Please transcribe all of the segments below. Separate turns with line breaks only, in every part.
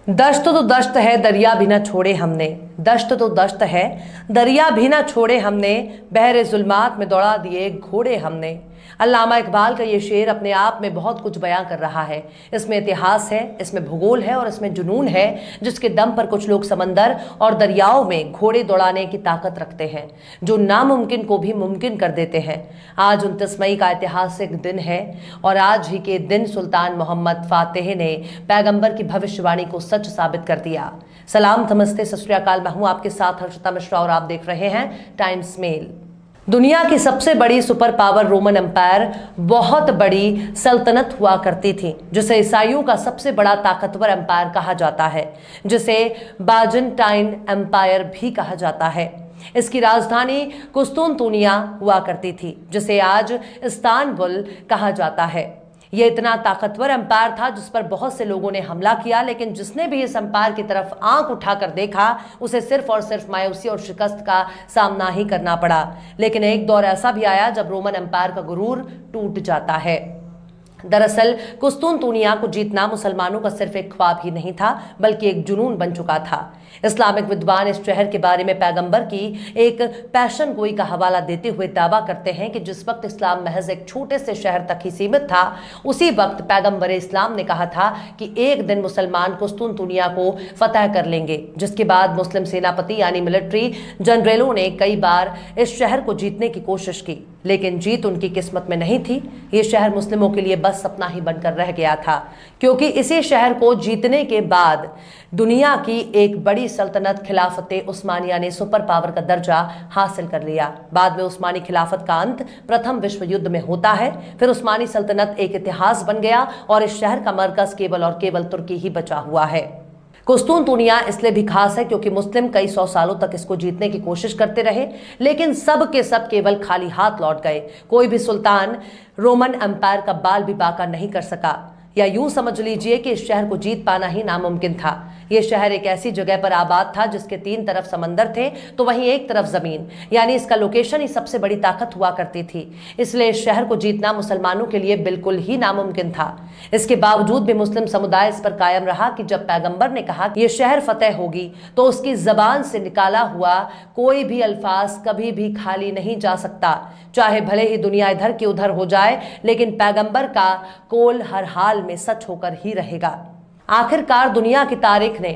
दश्त तो दश्त है दरिया भी ना छोड़े हमने, दश्त तो दश्त है दरिया भी ना छोड़े हमने, बहरे जुल्मात में दौड़ा दिए घोड़े हमने। अल्लामा इकबाल का ये शेर अपने आप में बहुत कुछ बयां कर रहा है। इसमें इतिहास है, इसमें भूगोल है और इसमें जुनून है, जिसके दम पर कुछ लोग समंदर और दरियाओं में घोड़े दौड़ाने की ताकत रखते हैं, जो नामुमकिन को भी मुमकिन कर देते हैं। आज 29 मई का ऐतिहासिक दिन है और आज ही के दिन सुल्तान मोहम्मद फातेह ने पैगंबर की भविष्यवाणी को सच साबित कर दिया। सलाम, नमस्ते, सत श्री अकाल। मैं हूं आपके साथ हर्षिता मिश्रा और आप देख रहे हैं टाइम्स मेल। दुनिया की सबसे बड़ी सुपर पावर रोमन एम्पायर बहुत बड़ी सल्तनत हुआ करती थी, जिसे ईसाइयों का सबसे बड़ा ताकतवर एम्पायर कहा जाता है, जिसे बाइजेंटाइन एम्पायर भी कहा जाता है। इसकी राजधानी कुस्तुनतुनिया हुआ करती थी, जिसे आज इस्तांबुल कहा जाता है। यह इतना ताकतवर एम्पायर था जिस पर बहुत से लोगों ने हमला किया, लेकिन जिसने भी इस एम्पायर की तरफ आंख उठाकर देखा उसे सिर्फ और सिर्फ मायूसी और शिकस्त का सामना ही करना पड़ा। लेकिन एक दौर ऐसा भी आया जब रोमन एम्पायर का गुरूर टूट जाता है। दरअसल कुस्तुनतुनिया को जीतना मुसलमानों का सिर्फ एक ख्वाब ही नहीं था, बल्कि एक जुनून बन चुका था। इस्लामिक विद्वान इस शहर के बारे में पैगंबर की एक पैशन गोई का हवाला देते हुए दावा करते हैं कि जिस वक्त इस्लाम महज एक छोटे से शहर तक ही सीमित था, उसी वक्त पैगंबर इस्लाम ने कहा था कि एक दिन मुसलमान कुस्तुनतुनिया को फतह कर लेंगे, जिसके बाद मुस्लिम सेनापति यानी मिलिट्री जनरलों ने कई बार इस शहर को जीतने की कोशिश की, लेकिन जीत उनकी किस्मत में नहीं थी। ये शहर मुस्लिमों के लिए बस सपना ही बनकर रह गया था, क्योंकि इसी शहर को जीतने के बाद दुनिया की एक बड़ी सल्तनत खिलाफत उस्मानिया ने सुपर पावर का दर्जा हासिल कर लिया। बाद में उस्मानी खिलाफत का अंत प्रथम विश्व युद्ध में होता है। फिर उस्मानी सल्तनत एक इतिहास बन गया और इस शहर का मरकज केवल और केवल तुर्की ही बचा हुआ है। कुस्तुनतुनिया इसलिए भी खास है क्योंकि मुस्लिम कई सौ सालों तक इसको जीतने की कोशिश करते रहे, लेकिन सब के सब केवल खाली हाथ लौट गए। कोई भी सुल्तान रोमन एम्पायर का बाल भी बाका नहीं कर सका, या यूं समझ लीजिए कि इस शहर को जीत पाना ही नामुमकिन था। यह शहर एक ऐसी जगह पर आबाद था जिसके तीन तरफ समंदर थे तो वहीं एक तरफ जमीन, यानी इसका लोकेशन ही सबसे बड़ी ताकत हुआ करती थी। इसलिए इस शहर को जीतना मुसलमानों के लिए बिल्कुल ही नामुमकिन था। इसके बावजूद भी मुस्लिम समुदाय इस पर कायम रहा कि जब पैगंबर ने कहा कि यह शहर फतेह होगी, तो उसकी जबान से निकाला हुआ कोई भी अल्फाज कभी भी खाली नहीं जा सकता। चाहे भले ही दुनिया इधर की उधर हो जाए, लेकिन पैगंबर का कौल हर हाल में सच होकर ही रहेगा। आखिरकार दुनिया की तारीख ने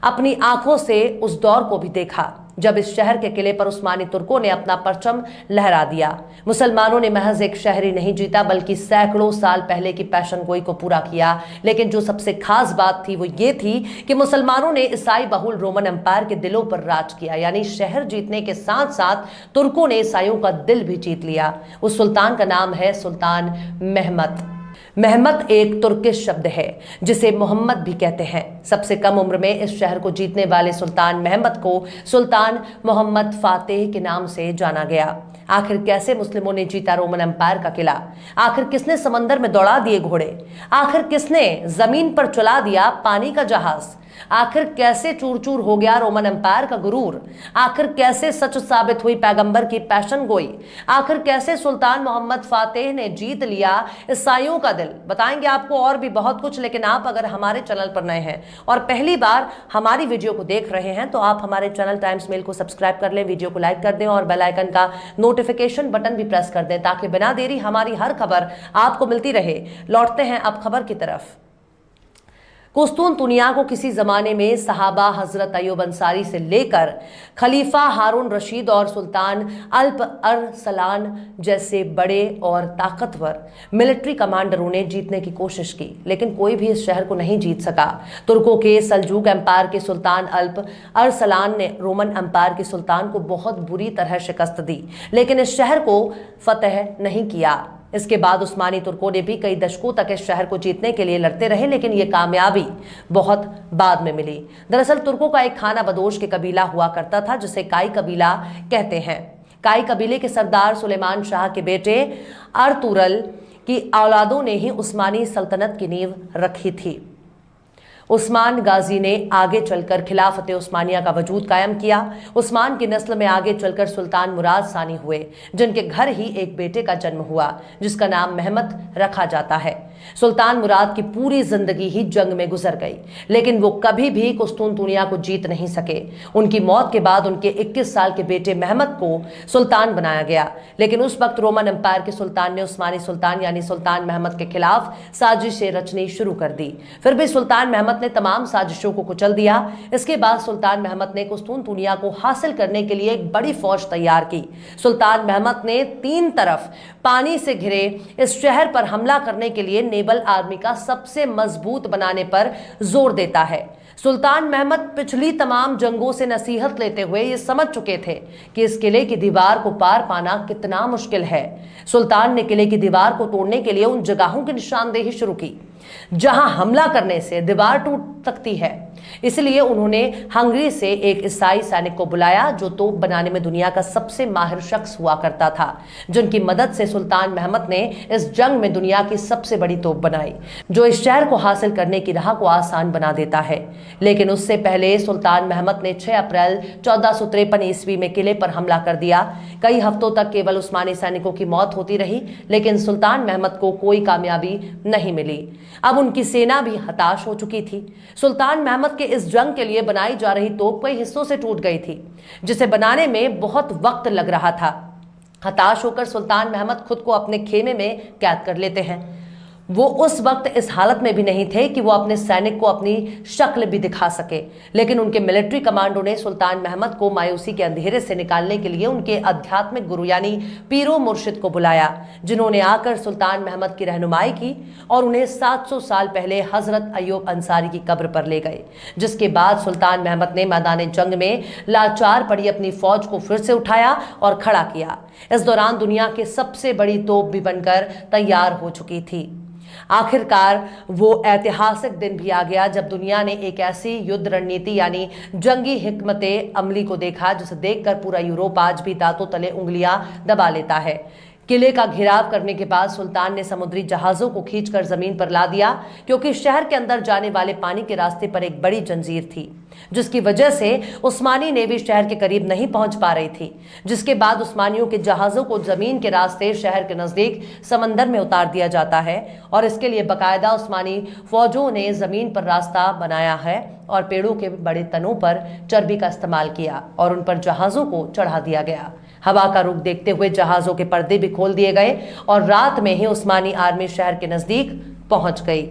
अपनी आंखों से उस दौर को भी देखा जब इस शहर के किले पर उस्मानी तुर्कों ने अपना परचम लहरा दिया। मुसलमानों ने महज एक शहर ही नहीं जीता, बल्कि सैकड़ों साल पहले की पैशन गोई को पूरा किया। लेकिन जो सबसे खास बात थी वो ये थी कि मुसलमानों ने ईसाई बहुल रोमन एम्पायर के दिलों पर राज किया, यानी शहर जीतने के साथ साथ तुर्कों ने ईसाइयों का दिल भी जीत लिया। उस सुल्तान का नाम है सुल्तान महमद। महमद एक तुर्किश शब्द है जिसे मोहम्मद भी कहते हैं। सबसे कम उम्र में इस शहर को जीतने वाले सुल्तान महमद को सुल्तान मोहम्मद फातेह के नाम से जाना गया। आखिर कैसे मुस्लिमों ने जीता रोमन एम्पायर का किला? आखिर किसने समंदर में दौड़ा दिए घोड़े? आखिर किसने जमीन पर चला दिया पानी का जहाज? आखिर कैसे चूर चूर हो गया रोमन एम्पायर का गुरूर? आखिर कैसे सच साबित हुई पैगंबर की पैशन गोई? आखिर कैसे सुल्तान मोहम्मद फातेह ने जीत लिया ईसाइयों का दिल? बताएंगे आपको और भी बहुत कुछ, लेकिन आप अगर हमारे चैनल पर नए हैं और पहली बार हमारी वीडियो को देख रहे हैं तो आप हमारे चैनल टाइम्स मेल को सब्सक्राइब कर लें, वीडियो को लाइक कर दें और बेल आइकन का नोटिफिकेशन बटन भी प्रेस कर दें, ताकि बिना देरी हमारी हर खबर आपको मिलती रहे। लौटते हैं अब खबर की तरफ। कुस्तुनतुनिया को किसी जमाने में सहाबा हजरत अय्यूब अंसारी से लेकर खलीफा हारून रशीद और सुल्तान अल्प अरसलान जैसे बड़े और ताकतवर मिलिट्री कमांडरों ने जीतने की कोशिश की, लेकिन कोई भी इस शहर को नहीं जीत सका। तुर्कों के सल्जूक एम्पायर के सुल्तान अल्प अरसलान ने रोमन एम्पायर के सुल्तान को बहुत बुरी तरह शिकस्त दी, लेकिन इस शहर को फतह नहीं किया। इसके बाद उस्मानी तुर्कों ने भी कई दशकों तक इस शहर को जीतने के लिए लड़ते रहे, लेकिन ये कामयाबी बहुत बाद में मिली। दरअसल तुर्कों का एक खाना बदोश के कबीला हुआ करता था जिसे काई कबीला कहते हैं। काई कबीले के सरदार सुलेमान शाह के बेटे अर्तुगरुल की औलादों ने ही उस्मानी सल्तनत की नींव रखी थी। उस्मान गाजी ने आगे चलकर खिलाफत उस्मानिया का वजूद कायम किया। उस्मान की नस्ल में आगे चलकर सुल्तान मुराद सानी हुए, जिनके घर ही एक बेटे का जन्म हुआ जिसका नाम महमद रखा जाता है। सुल्तान मुराद की पूरी जिंदगी ही जंग में गुजर गई, लेकिन वो कभी भी कुस्तुनतुनिया को जीत नहीं सके। उनकी मौत के बाद उनके 21 साल के बेटे महमद को सुल्तान बनाया गया, लेकिन उस वक्त रोमन एम्पायर के सुल्तान ने उस्मानी सुल्तान यानी सुल्तान महमद के खिलाफ साजिशें रचनी शुरू कर दी। फिर भी सुल्तान महमद ने तमाम साजिशों को कुचल दिया। इसके बाद सुल्तान महमद ने कुस्तुनतुनिया को हासिल करने के लिए एक बड़ी फौज तैयार की। सुल्तान महमद ने 3 तरफ पानी से घिरे इस शहर पर हमला करने के लिए नेवल आर्मी का सबसे मजबूत बनाने पर जोर देता है। सुल्तान महमद पिछली तमाम जंगों से नसीहत लेते हुए ये समझ चुके थे कि इस किले की दीवार को पार पाना कितना मुश्किल है। सुल्तान ने किले की दीवार को तोड़ने के लिए उन जगहों की निशानदेही शुरू की जहां हमला करने से दीवार टूट सकती है। इसलिए उन्होंने हंगरी से एक ईसाई सैनिक को बुलाया जो तोप बनाने में दुनिया का सबसे माहिर शख्स हुआ करता था, जिनकी मदद से सुल्तान महमद ने इस जंग में दुनिया की सबसे बड़ी तोप बनाई, जो इस शहर को हासिल करने की राह को आसान बना देता है। लेकिन उससे पहले सुल्तान महमद ने 6 अप्रैल 1453 ईस्वी में किले पर हमला कर दिया। कई हफ्तों तक केवल उस्मानी सैनिकों की मौत होती रही, लेकिन सुल्तान महमद को कोई कामयाबी नहीं मिली। अब उनकी सेना भी हताश हो चुकी थी। सुल्तान महमद के इस जंग के लिए बनाई जा रही तोप कई हिस्सों से टूट गई थी, जिसे बनाने में बहुत वक्त लग रहा था। हताश होकर सुल्तान महमद खुद को अपने खेमे में कैद कर लेते हैं। वो उस वक्त इस हालत में भी नहीं थे कि वो अपने सैनिक को अपनी शक्ल भी दिखा सके, लेकिन उनके मिलिट्री कमांडो ने सुल्तान महमद को मायूसी के अंधेरे से निकालने के लिए उनके आध्यात्मिक गुरु यानी पीरो मुर्शिद को बुलाया, जिन्होंने आकर सुल्तान महमद की रहनुमाई की और उन्हें 700 साल पहले हजरत अय्यूब अंसारी की कब्र पर ले गए। जिसके बाद सुल्तान महमद ने मैदान जंग में लाचार पड़ी अपनी फौज को फिर से उठाया और खड़ा किया। इस दौरान दुनिया की सबसे बड़ी तोप भी बनकर तैयार हो चुकी थी। आखिरकार वो ऐतिहासिक दिन भी आ गया जब दुनिया ने एक ऐसी युद्ध रणनीति यानी जंगी हिकमते अमली को देखा जिसे देखकर पूरा यूरोप आज भी दांतों तले उंगलियां दबा लेता है। किले का घेराव करने के बाद सुल्तान ने समुद्री जहाजों को खींचकर जमीन पर ला दिया, क्योंकि शहर के अंदर जाने वाले पानी के रास्ते पर एक बड़ी जंजीर थी, जिसकी वजह से उस्मानी नेवी शहर के करीब नहीं पहुंच पा रही थी। जिसके बाद उस्मानियों के जहाजों को जमीन के रास्ते शहर के नजदीक समंदर में उतार दिया जाता है और इसके लिए बाकायदा उस्मानी फौजों ने जमीन पर रास्ता बनाया है और पेड़ों के बड़े तनों पर चर्बी का इस्तेमाल किया और उन पर जहाजों को चढ़ा दिया गया। हवा का रुख देखते हुए जहाजों के पर्दे भी खोल दिए गए और रात में ही उस्मानी आर्मी शहर के नजदीक पहुंच गई।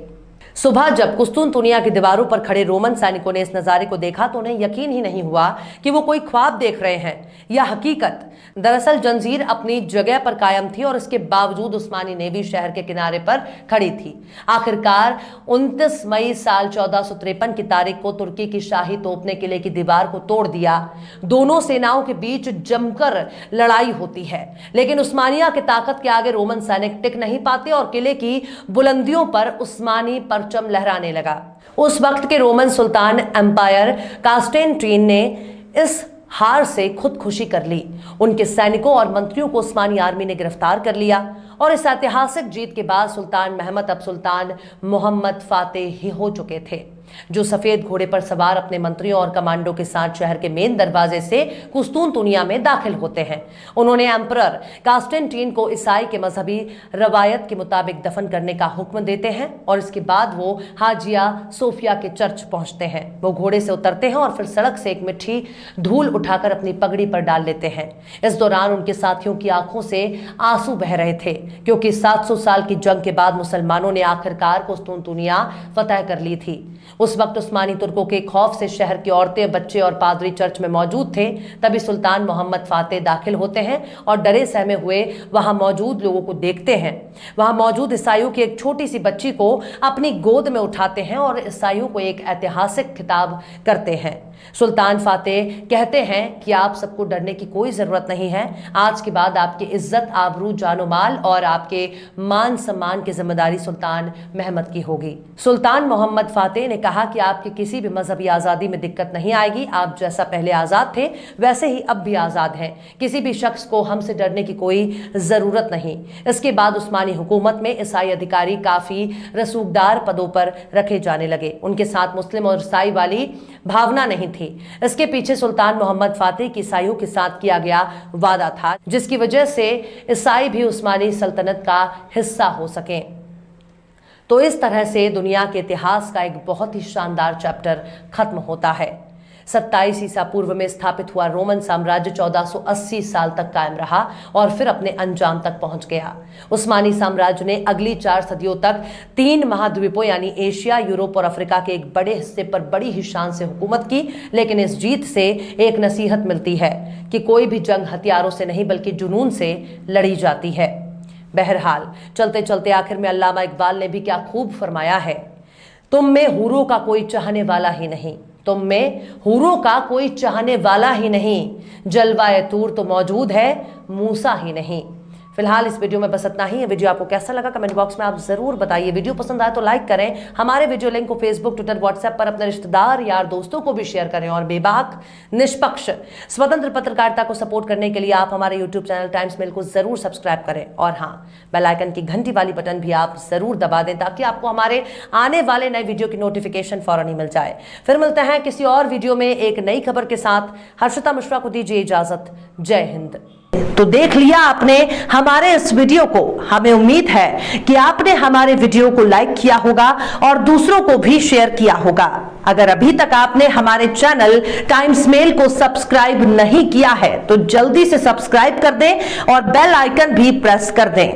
सुबह जब कुस्तुनतुनिया की दीवारों पर खड़े रोमन सैनिकों ने इस नजारे को देखा तो उन्हें यकीन ही नहीं हुआ कि वो कोई ख्वाब देख रहे हैं या हकीकत। दरअसल जंजीर अपनी जगह पर कायम थी और इसके बावजूद उस्मानी नेवी शहर के किनारे पर खड़ी थी। आखिरकार 29 मई साल 1453 की तारीख को तुर्की की शाही तोप ने किले की दीवार को तोड़ दिया। दोनों सेनाओं के बीच जमकर लड़ाई होती है, लेकिन उस्मानिया की ताकत के आगे रोमन सैनिक टिक नहीं पाते और किले की बुलंदियों पर उस्मानी परचम लहराने लगा। उस वक्त के रोमन सुल्तान एम्पायर कांस्टेंटीन ने इस हार से खुदकुशी कर ली। उनके सैनिकों और मंत्रियों को उस्मानी आर्मी ने गिरफ्तार कर लिया और इस ऐतिहासिक जीत के बाद सुल्तान महमद अब सुल्तान मोहम्मद फातेह ही हो चुके थे, जो सफेद घोड़े पर सवार अपने मंत्रियों और कमांडो के साथ शहर के मेन दरवाजे से कुस्तुनतुनिया में दाखिल होते हैं। उन्होंने एम्परर कांस्टेंटीन को ईसाई के मजहबी रवायत के मुताबिक दफन करने का हुक्म देते हैं और इसके बाद वो हाजिया सोफिया के चर्च पहुंचते हैं। वो घोड़े से उतरते हैं और फिर सड़क से एक मिट्टी धूल उठाकर अपनी पगड़ी पर डाल लेते हैं। इस दौरान उनके साथियों की आंखों से आंसू बह रहे थे, क्योंकि 700 साल की जंग के बाद मुसलमानों ने आखिरकार कुस्तुनतुनिया फतह कर ली थी। उस वक्त उस्मानी तुर्कों के खौफ से शहर की औरतें, बच्चे और पादरी चर्च में मौजूद थे। तभी सुल्तान मोहम्मद फातेह दाखिल होते हैं और डरे सहमे हुए वहां मौजूद लोगों को देखते हैं। वहां मौजूद ईसाइयों की एक छोटी सी बच्ची को अपनी गोद में उठाते हैं और ईसाइयों को एक ऐतिहासिक खिताब करते हैं। सुल्तान फातेह कहते हैं कि आप सबको डरने की कोई जरूरत नहीं है। आज के बाद आपकी इज्जत, आबरू, जानो माल और आपके मान सम्मान की जिम्मेदारी सुल्तान महमद की होगी। सुल्तान मोहम्मद फातेह ने कहा कि आपकी किसी भी मजहबी आजादी में दिक्कत नहीं आएगी। आप जैसा पहले आजाद थे वैसे ही अब भी आजाद हैं। किसी भी शख्स को हमसे डरने की कोई जरूरत नहीं। इसके बाद उस्मानी हुकूमत में ईसाई अधिकारी काफी रसूखदार पदों पर रखे जाने लगे। उनके साथ मुस्लिम और ईसाई वाली भावना नहीं थी। इसके पीछे सुल्तान मोहम्मद फातेह की ईसाइयों के साथ किया गया वादा था, जिसकी वजह से ईसाई भी उस्मानी सल्तनत का हिस्सा हो सके। तो इस तरह से दुनिया के इतिहास का एक बहुत ही शानदार चैप्टर खत्म होता है। 27 ईसा पूर्व में स्थापित हुआ रोमन साम्राज्य 1480 साल तक कायम रहा और फिर अपने अंजाम तक पहुंच गया। उस्मानी साम्राज्य ने अगली 4 सदियों तक 3 महाद्वीपों यानी एशिया, यूरोप और अफ्रीका के एक बड़े हिस्से पर बड़ी ही शान से हुकूमत की। लेकिन इस जीत से एक नसीहत मिलती है कि कोई भी जंग हथियारों से नहीं बल्कि जुनून से लड़ी जाती है। बहरहाल चलते चलते आखिर में अल्लामा इकबाल ने भी क्या खूब फरमाया है, तुम में हूरों का कोई चाहने वाला ही नहीं, तुम में हूरों का कोई चाहने वाला ही नहीं, जलवाए तूर तो मौजूद है, मूसा ही नहीं। फिलहाल इस वीडियो में बस इतना ही है। वीडियो आपको कैसा लगा कमेंट बॉक्स में आप जरूर बताइए। वीडियो पसंद आए तो लाइक करें। हमारे वीडियो लिंक को फेसबुक, ट्विटर, व्हाट्सएप पर अपने रिश्तेदार, यार, दोस्तों को भी शेयर करें। और बेबाक, निष्पक्ष, स्वतंत्र पत्रकारिता को सपोर्ट करने के लिए आप हमारे यूट्यूब चैनल टाइम्स मेल को जरूर सब्सक्राइब करें। और हाँ, बेल आइकन की घंटी वाली बटन भी आप जरूर दबा दें ताकि आपको हमारे आने वाले नए वीडियो की नोटिफिकेशन फौरन ही मिल जाए। फिर मिलते हैं किसी और वीडियो में एक नई खबर के साथ। हर्षिता मिश्रा को दीजिए इजाजत। जय हिंद। तो देख लिया आपने हमारे इस वीडियो को। हमें उम्मीद है कि आपने हमारे वीडियो को लाइक किया होगा और दूसरों को भी शेयर किया होगा। अगर अभी तक आपने हमारे चैनल टाइम्स मेल को सब्सक्राइब नहीं किया है तो जल्दी से सब्सक्राइब कर दें और बेल आइकन भी प्रेस कर दें।